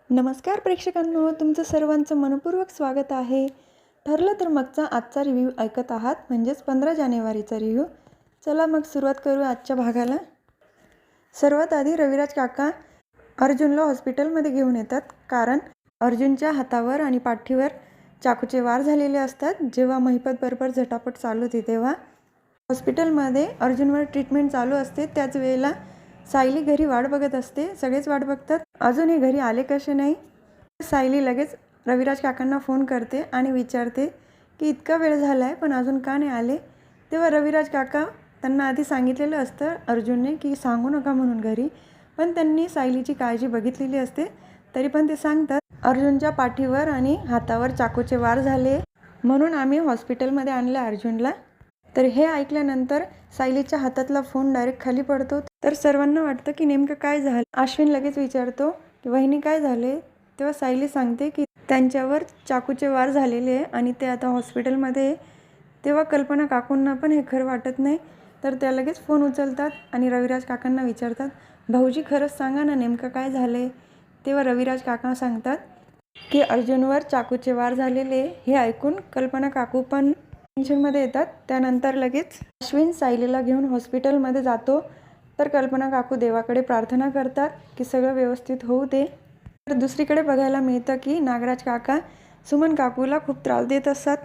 नमस्कार प्रेक्षकांनो, तुमचं सर्वांचं मनपूर्वक स्वागत आहे. ठरलं तर मगचा आजचा रिव्ह्यू ऐकत आहात, म्हणजेच 15 जानेवारीचा रिव्ह्यू. चला मग सुरुवात करू आजच्या भागाला. सर्वात आधी रविराज काका अर्जुनला हॉस्पिटलमध्ये घेऊन येतात, कारण अर्जुनच्या हातावर आणि पाठीवर चाकूचे वार झालेले असतात. जेव्हा महिपतबरोबर झटापट चालू होती तेव्हा हॉस्पिटलमध्ये अर्जुनवर ट्रीटमेंट चालू असते. त्याच वेळेला सायली घरी वाट बघत असते. सगळेच वाट बघतात, अजूनही घरी आले कसे नाही. सायली लगेच रविराज काकांना फोन करते आणि विचारते की इतका वेळ झाला आहे पण अजून का नाही आले. तेव्हा रविराज काका त्यांना आधी सांगितलेलं असतं अर्जुनने की सांगू नका म्हणून घरी, पण त्यांनी सायलीची काळजी बघितलेली असते. तरी पण ते सांगतात अर्जुनच्या पाठीवर आणि हातावर चाकूचे वार झाले, म्हणून आम्ही हॉस्पिटलमध्ये आणलं अर्जुनला. तर हे ऐकल्यानंतर सायलीच्या हातातला फोन डायरेक्ट खाली पडतो. तर सर्वांना वाटतं की नेमकं काय झालं. अश्विन लगेच विचारतो की वहिनी काय झाले. तेव्हा सायली सांगते की त्यांच्यावर चाकूचे वार झालेले आहे आणि ते आता हॉस्पिटलमध्ये. तेव्हा कल्पना काकूंना पण हे खरं वाटत नाही. तर त्या लगेच फोन उचलतात आणि रविराज काकांना विचारतात, भाऊजी खरंच सांगा ना नेमकं काय झालं. तेव्हा रविराज काका सांगतात की अर्जुनवर चाकूचे वार झालेले. हे ऐकून कल्पना काकू पण टेन्शनमध्ये येतात. त्यानंतर लगेच अश्विन सायलीला घेऊन हॉस्पिटलमध्ये जातो. तर कल्पना काकू देवाकडे प्रार्थना करतात की सगळं व्यवस्थित होऊ दे. तर दुसरीकडे बघायला मिळतं की नागराज काका सुमन काकूला खूप त्रास देत असतात.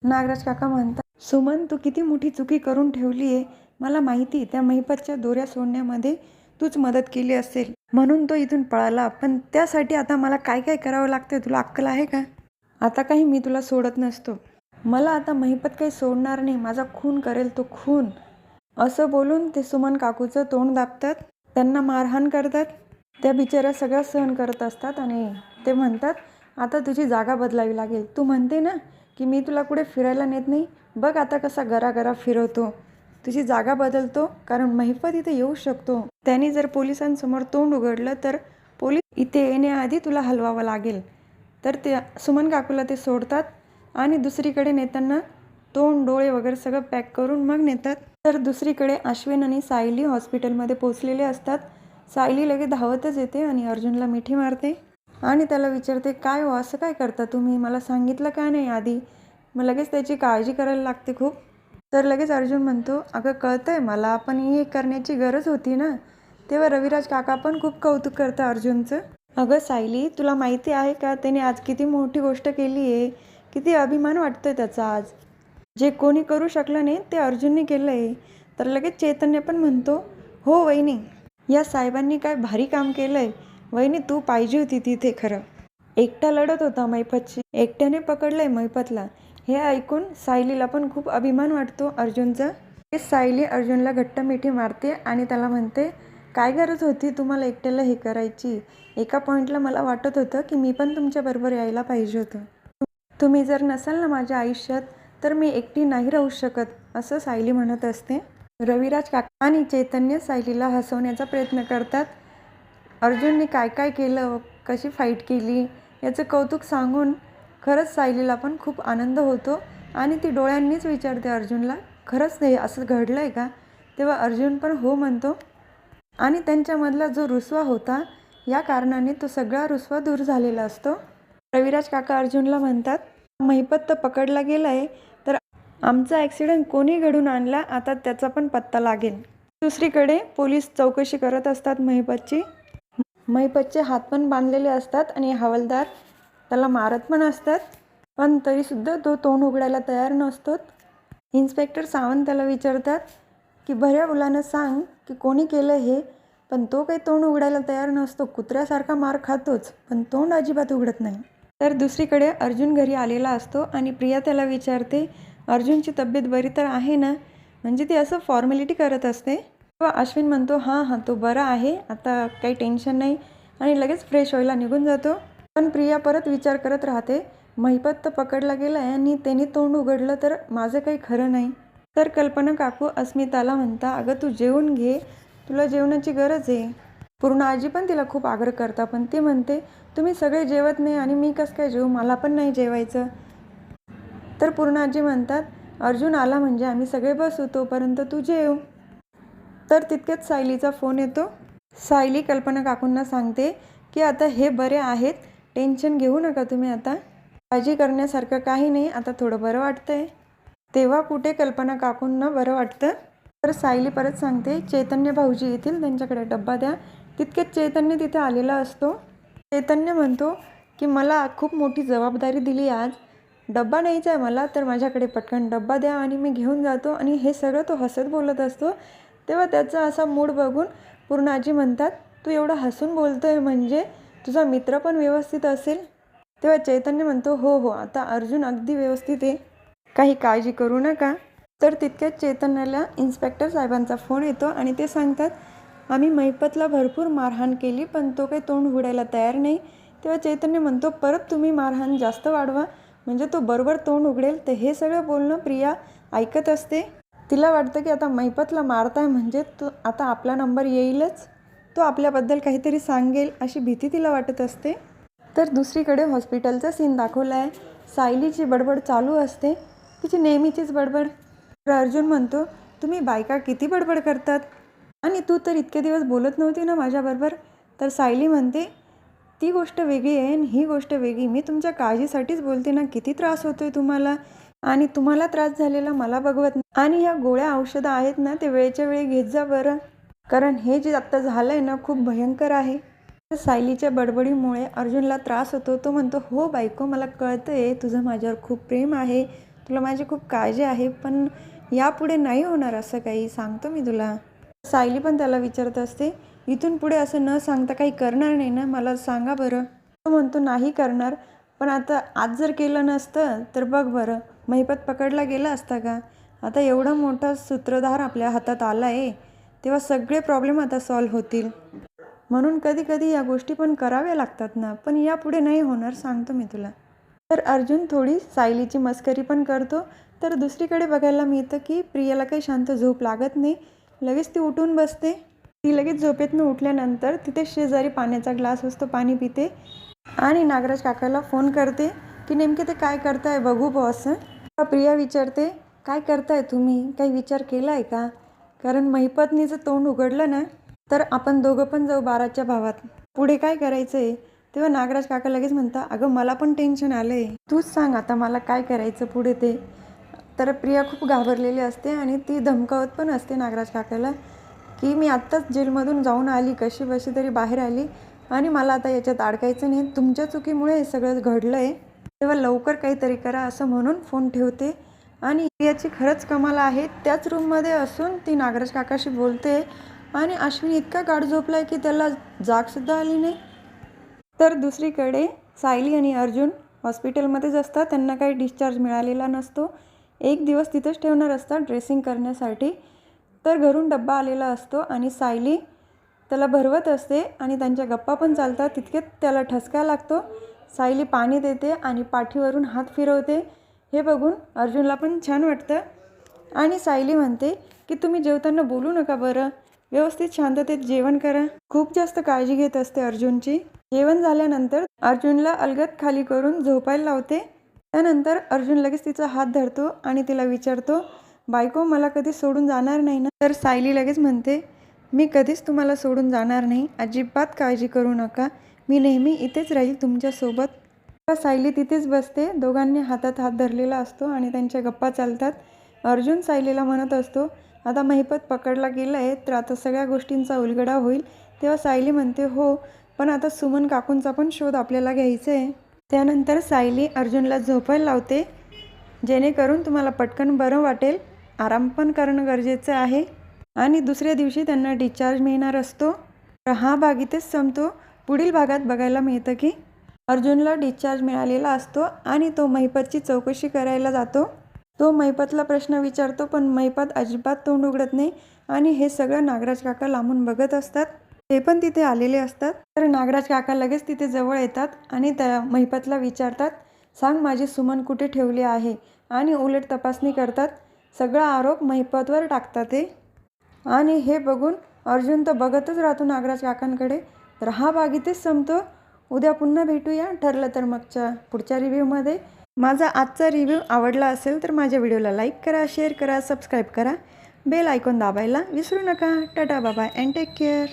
नागराज काका म्हणतात, सुमन तू किती मोठी चुकी करून ठेवली आहे. मला माहिती त्या महिपतच्या दोऱ्या सोडण्यामध्ये तूच मदत केली असेल, म्हणून तो इथून पळाला. पण त्यासाठी आता मला काय काय करावं लागतं, तुला अक्कल आहे का. आता काही मी तुला सोडत नसतो. मला आता महिपत काही सोडणार नाही, माझा खून करेल तो खून. असं बोलून ते सुमन काकूचं तोंड दाबतात, त्यांना मारहाण करतात. त्या बिचाऱ्या सगळ्या सहन करत असतात आणि ते म्हणतात आता तुझी जागा बदलावी लागेल. तू म्हणते ना की मी तुला कुठे फिरायला नेत नाही, बघ आता कसा गरागरा फिरवतो. तुझी जागा बदलतो, कारण महिपत इथे येऊ शकतो. त्यांनी जर पोलिसांसमोर तोंड उघडलं तर पोलीस इथे येण्याआधी तुला हलवावं लागेल. तर ते सुमन काकूला ते सोडतात आणि दुसरीकडे नेताना तोंड डोळे वगैरे सगळं पॅक करून मग नेतात. तर दुसरीकडे अश्विन आणि सायली हॉस्पिटलमध्ये पोचलेले असतात. सायली लगेच धावतच येते आणि अर्जुनला मिठी मारते आणि त्याला विचारते, काय हो असं काय करता तुम्ही, मला सांगितलं का नाही आधी. मग लगेच त्याची काळजी करायला लागते खूप. तर लगेच अर्जुन म्हणतो, अगं कळतंय मला, पण हे करण्याची गरज होती ना. तेव्हा रविराज काका पण खूप कौतुक करतं अर्जुनचं. अगं सायली तुला माहिती आहे का त्याने आज किती मोठी गोष्ट केली आहे. किती अभिमान वाटतोय त्याचा आज. जे कोणी करू शकलं नाही ते अर्जुनने केलं आहे. तर लगेच चैतन्य पण म्हणतो, हो वहिनी, या साहेबांनी काय भारी काम केलं आहे. वहिनी तू पाहिजे होती तिथे. खरं एकटा लढत होता महिपतशी, एकट्याने पकडलं आहे महिपतला. हे ऐकून सायलीला पण खूप अभिमान वाटतो अर्जुनचा. सायली अर्जुनला घट्ट मिठी मारते आणि त्याला म्हणते, काय गरज होती तुम्हाला एकट्याला हे करायची. एका पॉईंटला मला वाटत होतं की मी पण तुमच्याबरोबर यायला पाहिजे होतं. तुम्ही जर नसाल ना माझ्या आयुष्यात तर मी एकटी नाही राहू शकत, असं सायली म्हणत असते. रविराज काका आणि चैतन्य सायलीला हसवण्याचा प्रयत्न करतात. अर्जुनने काय काय केलं, कशी फाईट केली याचं कौतुक सांगून खरंच सायलीला पण खूप आनंद होतो आणि ती डोळ्यांनीच विचारते अर्जुनला, खरंच हे असं घडलं आहे का. तेव्हा अर्जुन पण हो म्हणतो आणि त्यांच्यामधला जो रुसवा होता या कारणाने तो सगळा रुसवा दूर झालेला असतो. रविराज काका अर्जुनला म्हणतात, महिपत तर पकडला गेला आहे, तर आमचा ॲक्सिडेंट कोणी घडून आणला आता त्याचा पण पत्ता लागेल. दुसरीकडे पोलीस चौकशी करत असतात महिपतची. महिपतचे हात पण बांधलेले असतात आणि हवालदार त्याला मारत पण असतात, पण तरीसुद्धा तो तोंड उघडायला तयार नसतो. इन्स्पेक्टर सावंत त्याला विचारतात की भऱ्या मुलानं सांग की कोणी केलं हे, पण तो काही तोंड उघडायला तयार नसतो. कुत्र्यासारखा मार खातोच पण तोंड अजिबात उघडत नाही. तर दुसरीकडे अर्जुन घरी आलेला असतो आणि प्रिया त्याला विचारते, अर्जुनची तब्येत बरी तर आहे ना. म्हणजे ती असं फॉर्मॅलिटी करत असते. तेव्हा अश्विन म्हणतो, हां तो बरा आहे, आता काही टेन्शन नाही, आणि लगेच फ्रेश व्हायला निघून जातो. पण प्रिया परत विचार करत राहते, महिपत तर पकडला गेला आहे आणि त्यांनी तोंड उघडलं तर माझं काही खरं नाही. तर कल्पना काकू अस्मिताला म्हणता, अगं तू जेवून घे, तुला जेवणाची गरज आहे. पूर्ण आजी पण तिला खूप आग्रह करता, पण ती म्हणते तुम्ही सगळे जेवत नाही आणि मी कसं काय जेवू, मला पण नाही जेवायचं. तर पूर्ण आजी म्हणतात, अर्जुन आला म्हणजे आम्ही सगळे बसू, तोपर्यंत तू जेव. तर तितक्यात सायलीचा फोन येतो. सायली कल्पना काकूंना सांगते की आता हे बरे आहेत टेन्शन घेऊ नका तुम्ही आता. काळजी करण्यासारखं काही नाही. आता थोडं बरं वाटतंय. तेव्हा कुठे कल्पना काकूंना बरं वाटतं. तर सायली परत सांगते, चैतन्य भाऊजी येतील, त्यांच्याकडे डब्बा द्या. तितकेच चैतन्य तिथे आलेला असतो. चैतन्य म्हणतो की मला खूप मोठी जबाबदारी दिली आज. डब्बा न्यायचा आहे मला, तर माझ्याकडे पटकन डब्बा द्या आणि मी घेऊन जातो. आणि हे सगळं तो हसत बोलत असतो. तेव्हा त्याचा असा मूड बघून पूर्ण आजी म्हणतात, तू एवढं हसून बोलतोय म्हणजे तुझा मित्र पण व्यवस्थित असेल. तेव्हा चैतन्य म्हणतो, हो हो, आता अर्जुन अगदी व्यवस्थित आहे, काही काळजी करू नका. तर तितक्याच चैतन्याला इन्स्पेक्टर साहेबांचा फोन येतो आणि ते सांगतात, आम्ही महिपतला भरपूर मारहाण केली पण तो काही तोंड उघडायला तयार नाही. तेव्हा चैतन्य म्हणतो, परत तुम्ही मारहाण जास्त वाढवा म्हणजे तो बरोबर तोंड उघडेल. तर हे सगळं बोलणं प्रिया ऐकत असते. तिला वाटतं की आता महिपतला मारताय म्हणजे तो आता आपला नंबर येईलच, तो आपल्याबद्दल काहीतरी सांगेल अशी भीती तिला वाटत असते. तर दुसरीकडे हॉस्पिटलचा सीन दाखवला आहे. सायलीची बडबड चालू असते, तिची नेहमीचीच बडबड. तर अर्जुन म्हणतो, तुम्ही बायका किती बडबड करतात आणि तू तर इतके दिवस बोलत नव्हती ना माझ्याबरोबर. तर सायली म्हणते, ती गोष्ट वेगळी आहे आणि ही गोष्ट वेगळी. मी तुमच्या काळजीसाठीच बोलते ना. किती त्रास होतोय तुम्हाला आणि तुम्हाला त्रास झालेला मला बघवत नाही. आणि ह्या गोळ्या औषधं आहेत ना, ते वेळच्या वेळी घेत जा बरं, कारण हे जे आत्ता झालं आहे ना खूप भयंकर आहे. तर सायलीच्या बडबडीमुळे अर्जुनला त्रास होतो. तो म्हणतो, हो बायको, मला कळतं आहे तुझं माझ्यावर खूप प्रेम आहे, तुला माझी खूप काळजी आहे, पण यापुढे नाही होणार असं काही, सांगतो मी तुला. सायली पण त्याला विचारत असते, इथून पुढे असं न सांगता काही करणार नाही ना, मला सांगा बरं. तो म्हणतो, नाही करणार, पण आता आज जर केलं नसतं तर बघ बरं महिपत पकडला गेला असता का. आता एवढा मोठा सूत्रधार आपल्या हातात आला आहे, तेव्हा सगळे प्रॉब्लेम आता सॉल्व्ह होतील. म्हणून कधी कधी या गोष्टी पण कराव्या लागतात ना, पण यापुढे नाही होणार, सांगतो मी तुला. तर अर्जुन थोडी सायलीची मस्करी पण करतो. तर दुसरीकडे बघायला मिळतं की प्रियाला काही शांत झोप लागत नाही. लगेच ती उठून बसते. ती लगेच झोपेतनं उठल्यानंतर तिथे शेजारी पाण्याचा ग्लास असतो, पाणी पिते आणि नागराज काकाला फोन करते की नेमके ते काय करताय बघू बॉस. प्रिया विचारते, काय करताय तुम्ही, काही विचार केला आहे का, कारण महिपतनीचं तोंड उघडलं ना तर आपण दोघं पण जाऊ 12च्या भावात, पुढे काय करायचं आहे. तेव्हा नागराज काका लगेच म्हणता, अगं मला पण टेन्शन आलं आहे, तूच सांग आता मला काय करायचं पुढे ते. तर प्रिया खूप घाबरलेली असते आणि ती धमकावत पण असते नागराज काकाला की मी आत्ताच जेलमधून जाऊन आली, कशी बशी तरी बाहेर आली आणि मला आता याच्यात अडकायचं नाही, तुमच्या चुकीमुळे हे सगळं घडलं आहे, तेव्हा लवकर काहीतरी करा असं म्हणून फोन ठेवते. आणि प्रियाची खरंच कमाल आहे, त्याच रूममध्ये असून ती नागराज काकाशी बोलते आणि अश्विन इतका गाढ झोपला आहे की त्याला जागसुद्धा आली नाही. तर दुसरीकडे सायली आणि अर्जुन हॉस्पिटलमध्येच असतात. त्यांना काही डिस्चार्ज मिळालेला नसतो. एक दिवस तिथंच ठेवणार असतात ड्रेसिंग करण्यासाठी. तर घरून डब्बा आलेला असतो आणि सायली त्याला भरवत असते आणि त्यांच्या गप्पा पण चालतात. तितकेच त्याला ठसका लागतो. सायली पाणी देते आणि पाठीवरून हात फिरवते. हे बघून अर्जुनला पण छान वाटतं आणि सायली म्हणते की तुम्ही जेवताना बोलू नका बरं, व्यवस्थित शांततेत जेवण करा. खूप जास्त काळजी घेत असते अर्जुनची. जेवण झाल्यानंतर अर्जुनला अलगद खाली करून झोपायला लावते. त्यानंतर अर्जुन लगेच तिचा हात धरतो आणि तिला विचारतो, बायको मला कधी सोडून जाणार नाही ना. तर सायली लगेच म्हणते, मी कधीच तुम्हाला सोडून जाणार नाही, अजिबात काळजी करू नका, मी नेहमी इथेच राहील तुमच्यासोबत. सायली तिथेच बसते. दोघांनी हातात हात धरलेला असतो आणि त्यांच्या गप्पा चालतात. अर्जुन सायलीला म्हणत असतो, आता महिपत पकडला गेला आहे तर आता सगळ्या गोष्टींचा उलगडा होईल. तेव्हा सायली म्हणते, हो, पण आता सुमन काकूंचा पण शोध आपल्याला घ्यायचा आहे. त्यानंतर सायली अर्जुनला झोपायला लावते, जेणेकरून तुम्हाला पटकन बरं वाटेल. आराम पण करणं गरजेचं आहे. आणि दुसऱ्या दिवशी त्यांना डिस्चार्ज मिळणार असतो. तर हा भाग इथेच संपतो. पुढील भागात बघायला मिळतं की अर्जुनला डिस्चार्ज मिळालेला असतो आणि तो महिपतची चौकशी करायला जातो. तो महिपतला प्रश्न विचारतो पण महिपत अजिबात तोंड उघडत नाही आणि हे सगळं नागराज काका लांबून बघत असतात. ते पण तिथे आलेले असतात. तर नागराज काका लगेच तिथे जवळ येतात आणि त्या महिपतला विचारतात, सांग माझी सुमन कुठे ठेवली आहे, आणि उलट तपासणी करतात. सगळा आरोप महिपतवर टाकतात ते. आणि हे बघून अर्जुन तर बघतच राहतो नागराज काकांकडे. तर हा भाग इथेच संपतो. उद्या पुन्हा भेटूया ठरलं तर मगच्या पुढच्या रिव्ह्यूमध्ये. माझा आजचा रिव्ह्यू आवडला असेल तर माझ्या व्हिडिओला लाईक करा, शेअर करा, सबस्क्राईब करा, बेल आयकॉन दाबायला विसरू नका. Tata bye and take care.